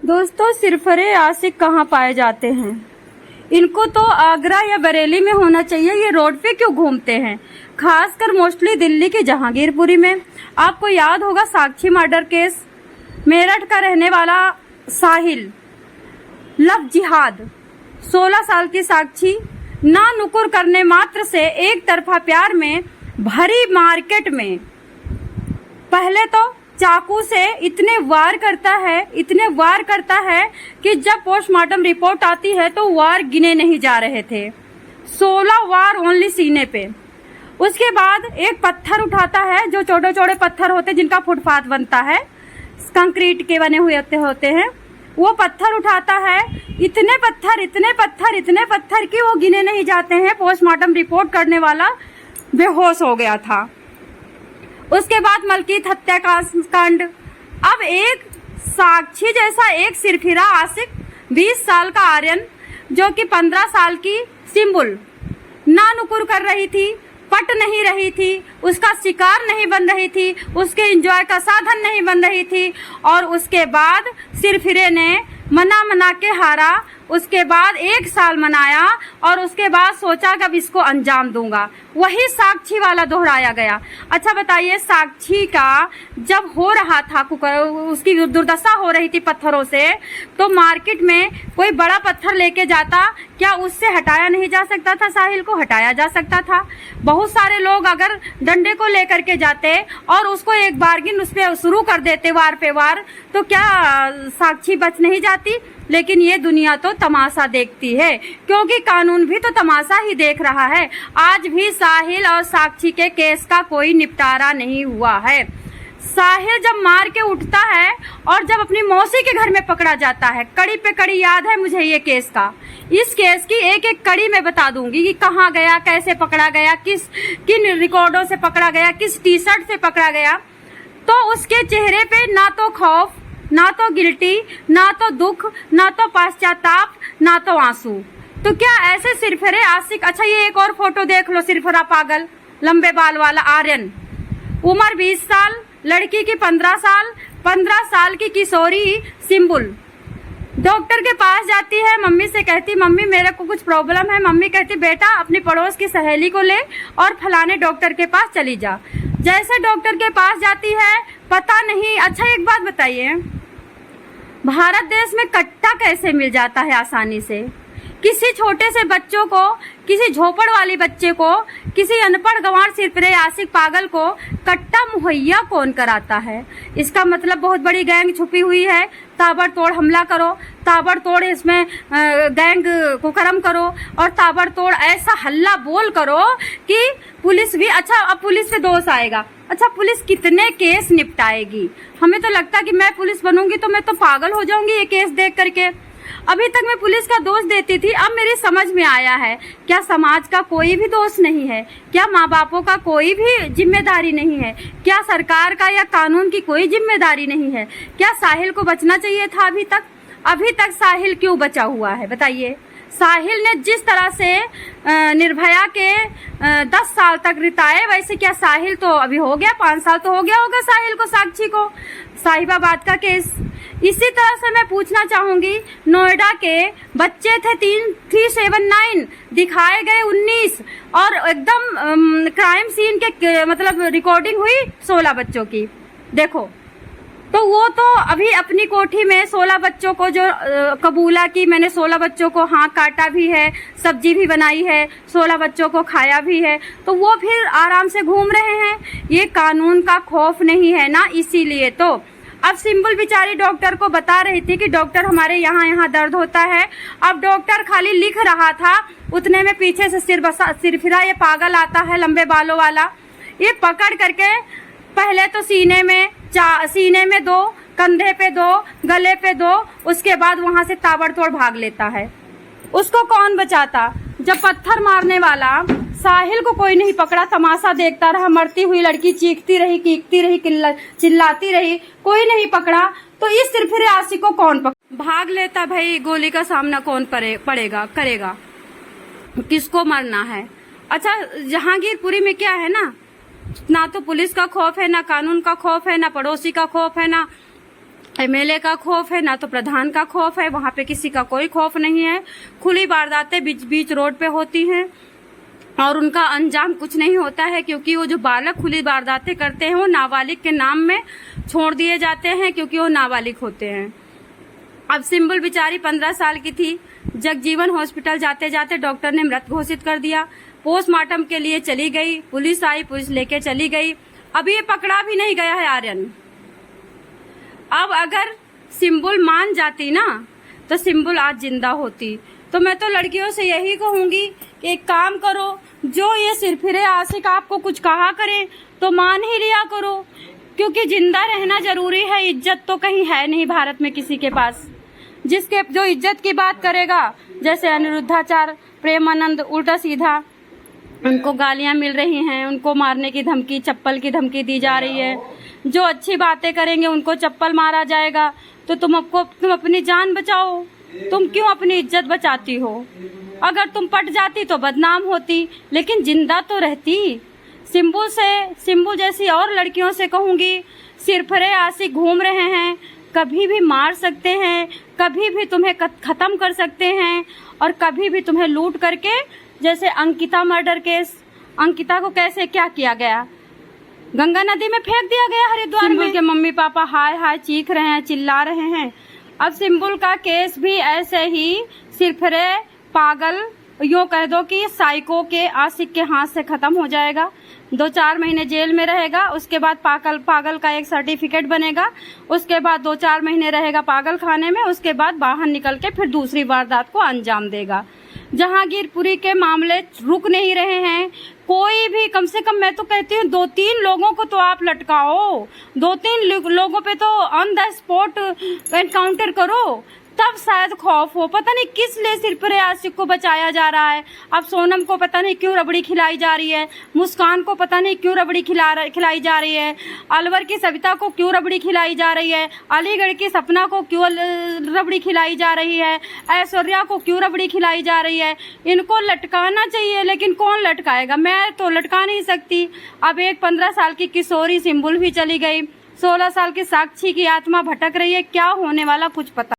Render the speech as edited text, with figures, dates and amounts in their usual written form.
दोस्तों, सिरफरे आशिक कहाँ पाए जाते हैं? इनको तो आगरा या बरेली में होना चाहिए। ये रोड पे क्यों घूमते हैं? खासकर मोस्टली दिल्ली की जहांगीरपुरी में। आपको याद होगा साक्षी मर्डर केस। मेरठ का रहने वाला साहिल, लव जिहाद, 16 साल की साक्षी, ना नुकुर करने मात्र से एक तरफा प्यार में भरी मार्केट में पहले तो चाकू से इतने वार करता है कि जब पोस्टमार्टम रिपोर्ट आती है तो वार गिने नहीं जा रहे थे। 16 वार ओनली सीने पे। उसके बाद एक पत्थर उठाता है, जो छोटे छोटे पत्थर होते जिनका फुटपाथ बनता है, कंक्रीट के बने हुए होते हैं। वो पत्थर उठाता है। इतने पत्थर कि वो गिने नहीं जाते हैं। पोस्टमार्टम रिपोर्ट करने वाला बेहोश हो गया था। उसके बाद मलकीत हत्याकांड। अब एक साक्षी जैसा एक सिरफिरा आशिक, 20 साल का आर्यन, जो कि 15 साल की सिंबुल, ना नुकुर कर रही थी, पट नहीं रही थी, उसका शिकार नहीं बन रही थी, उसके एंजॉय का साधन नहीं बन रही थी। और उसके बाद सिरफिरे ने मना के हारा। उसके बाद 1 साल मनाया और उसके बाद सोचा कि अब इसको अंजाम दूंगा। वही साक्षी वाला दोहराया गया। अच्छा बताइए, साक्षी का जब हो रहा था, उसकी दुर्दशा हो रही थी पत्थरों से, तो मार्केट में कोई बड़ा पत्थर लेके जाता, क्या उससे हटाया नहीं जा सकता था? साहिल को हटाया जा सकता था। बहुत सारे लोग अगर डंडे को लेकर के जाते और उसको एक बार्गिन उस पर शुरू कर देते वार पे वार, तो क्या साक्षी बच नहीं जाती? लेकिन ये दुनिया तो तमाशा देखती है, क्योंकि कानून भी तो तमाशा ही देख रहा है। आज भी साहिल और साक्षी के केस का कोई निपटारा नहीं हुआ है। साहिल जब मार के उठता है और जब अपनी मौसी के घर में पकड़ा जाता है, कड़ी पे कड़ी याद है मुझे ये केस का। इस केस की एक एक कड़ी मैं बता दूंगी कि कहाँ गया, कैसे पकड़ा गया, किन रिकॉर्डों से पकड़ा गया, किस टी शर्ट से पकड़ा गया। तो उसके चेहरे पे ना तो खौफ, ना तो गिल्टी, ना तो दुख, ना तो पश्चाताप, ना तो आंसू। तो क्या ऐसे सिरफिरे आशिक? अच्छा, ये एक और फोटो देख लो। सिरफिरा पागल, लंबे बाल वाला आर्यन, उम्र 20 साल, लड़की की 15 साल, 15 साल की किशोरी सिंबुल। डॉक्टर के पास जाती है, मम्मी से कहती, मम्मी मेरे को कुछ प्रॉब्लम है। मम्मी कहती, बेटा अपनी पड़ोस की सहेली को ले और फलाने डॉक्टर के पास चली जा। जैसे डॉक्टर के पास जाती है, पता नहीं। अच्छा, एक बात बताइए, भारत देश में कट्टा कैसे मिल जाता है आसानी से? किसी छोटे से बच्चों को, किसी झोपड़ वाले बच्चे को, किसी अनपढ़ गंवार सिरफिरे आशिक पागल को कट्टा मुहैया कौन कराता है? इसका मतलब बहुत बड़ी गैंग छुपी हुई है। ताबड़तोड़ हमला करो, ताबड़तोड़ इसमें गैंग कुकर्म करो और ताबड़तोड़ ऐसा हल्ला बोल करो कि पुलिस भी, अच्छा अब पुलिस पे दोष आएगा। अच्छा, पुलिस कितने केस निपटाएगी? हमें तो लगता है कि मैं पुलिस बनूंगी तो मैं तो पागल हो जाऊंगी ये केस देख करके। अभी तक मैं पुलिस का दोष देती थी, अब मेरी समझ में आया है, क्या समाज का कोई भी दोष नहीं है? क्या माँ बापों का कोई भी जिम्मेदारी नहीं है? क्या सरकार का या कानून की कोई जिम्मेदारी नहीं है? क्या साहिल को बचना चाहिए था अभी तक साहिल क्यों बचा हुआ है बताइए? साहिल ने जिस तरह से निर्भया के 10 साल तक रिताए, वैसे क्या साहिल तो अभी हो गया, 5 साल तो हो गया होगा साहिल को, साक्षी को, साहिबाबाद का केस। इसी तरह से मैं पूछना चाहूंगी, नोएडा के बच्चे थे 379, दिखाए गए 19 और एकदम क्राइम सीन के मतलब रिकॉर्डिंग हुई 16 बच्चों की। देखो, तो वो तो अभी अपनी कोठी में 16 बच्चों को जो कबूला की, मैंने 16 बच्चों को हाँ काटा भी है, सब्जी भी बनाई है, 16 बच्चों को खाया भी है, तो वो फिर आराम से घूम रहे हैं। ये कानून का खौफ नहीं है ना, इसीलिए तो। अब सिंबल बेचारी डॉक्टर को बता रही थी कि डॉक्टर हमारे यहाँ दर्द होता है। अब डॉक्टर खाली लिख रहा था, उतने में पीछे से सिरफिरा ये पागल आता है, लंबे बालों वाला। ये पकड़ करके पहले तो सीने में 2, कंधे पे 2, गले पे 2, उसके बाद वहां से ताबड़तोड़ भाग लेता है। उसको कौन बचाता? जब पत्थर मारने वाला साहिल को कोई नहीं पकड़ा, तमाशा देखता रहा, मरती हुई लड़की चीखती रही, कीकती रही, चिल्लाती रही, कोई नहीं पकड़ा, तो इस सिरफिरे आशिक को कौन भाग लेता? भाई गोली का सामना कौन करेगा? किसको मरना है? अच्छा, जहांगीरपुरी में क्या है ना तो पुलिस का खौफ है, ना कानून का खौफ है, ना पड़ोसी का खौफ है, ना एमएलए का खौफ है, ना तो प्रधान का खौफ है। वहां पे किसी का कोई खौफ नहीं है। खुली वारदातें बीच बीच रोड पे होती हैं और उनका अंजाम कुछ नहीं होता है, क्योंकि वो जो बालक खुली वारदातें करते हैं वो नाबालिग के नाम में छोड़ दिए जाते हैं, क्योंकि वो नाबालिग होते हैं। अब सिंबुल बेचारी 15 साल की थी। जगजीवन हॉस्पिटल जाते जाते डॉक्टर ने मृत घोषित कर दिया। पोस्टमार्टम के लिए चली गई, पुलिस आई, पुलिस लेके चली गई। अभी ये पकड़ा भी नहीं गया है आर्यन। अब अगर सिंबुल मान जाती ना तो सिंबुल आज जिंदा होती। तो मैं तो लड़कियों से यही कहूंगी कि एक काम करो, जो ये सिरफिरे आशिक आपको कुछ कहा करें तो मान ही लिया करो, क्योंकि जिंदा रहना जरूरी है। इज्जत तो कहीं है नहीं भारत में किसी के पास। जिसके जो इज्जत की बात करेगा, जैसे अनिरुद्धाचार्य, प्रेमानंद, उल्टा सीधा उनको गालियां मिल रही हैं, उनको मारने की धमकी, चप्पल की धमकी दी जा रही है। जो अच्छी बातें करेंगे उनको चप्पल मारा जाएगा। तो तुम अपनी जान बचाओ। तुम क्यों अपनी इज्जत बचाती हो? अगर तुम पट जाती तो बदनाम होती, लेकिन जिंदा तो रहती। सिंबुल जैसी और लड़कियों से कहूंगी, सिरफिरे आशिक घूम रहे हैं, कभी भी मार सकते हैं, कभी भी तुम्हें खत्म कर सकते हैं, और कभी भी तुम्हें लूट करके, जैसे अंकिता मर्डर केस, अंकिता को कैसे क्या किया गया, गंगा नदी में फेंक दिया गया हरिद्वार में। सिंबुल के मम्मी पापा हाय हाय चीख रहे हैं, चिल्ला रहे हैं। अब सिंबुल का केस भी ऐसे ही सिरफिरे पागल, यूं कह दो कि साइको के आशिक के हाथ से खत्म हो जाएगा। 2-4 महीने जेल में रहेगा, उसके बाद पागल का एक सर्टिफिकेट बनेगा, उसके बाद 2-4 महीने रहेगा पागल खाने में, उसके बाद बाहर निकल के फिर दूसरी वारदात को अंजाम देगा। जहांगीरपुरी के मामले रुक नहीं रहे हैं। कोई भी, कम से कम मैं तो कहती हूँ 2-3 लोगों को तो आप लटकाओ, 2-3 लोगों पे तो ऑन द स्पॉट एनकाउंटर करो, तब शायद खौफ हो। पता नहीं किस लिए सिरफिरे आशिक को बचाया जा रहा है। अब सोनम को पता नहीं क्यों रबड़ी खिलाई जा रही है, मुस्कान को पता नहीं क्यों रबड़ी खिलाई जा रही है, अलवर की सविता को क्यों रबड़ी खिलाई जा रही है, अलीगढ़ की सपना को क्यों रबड़ी खिलाई जा रही है, ऐश्वर्या को क्यों रबड़ी खिलाई जा रही है। इनको लटकाना चाहिए, लेकिन कौन लटकाएगा? मैं तो लटका नहीं सकती। अब एक 15 साल की किशोरी सिंबुल भी चली गई, 16 साल की साक्षी की आत्मा भटक रही है। क्या होने वाला कुछ पता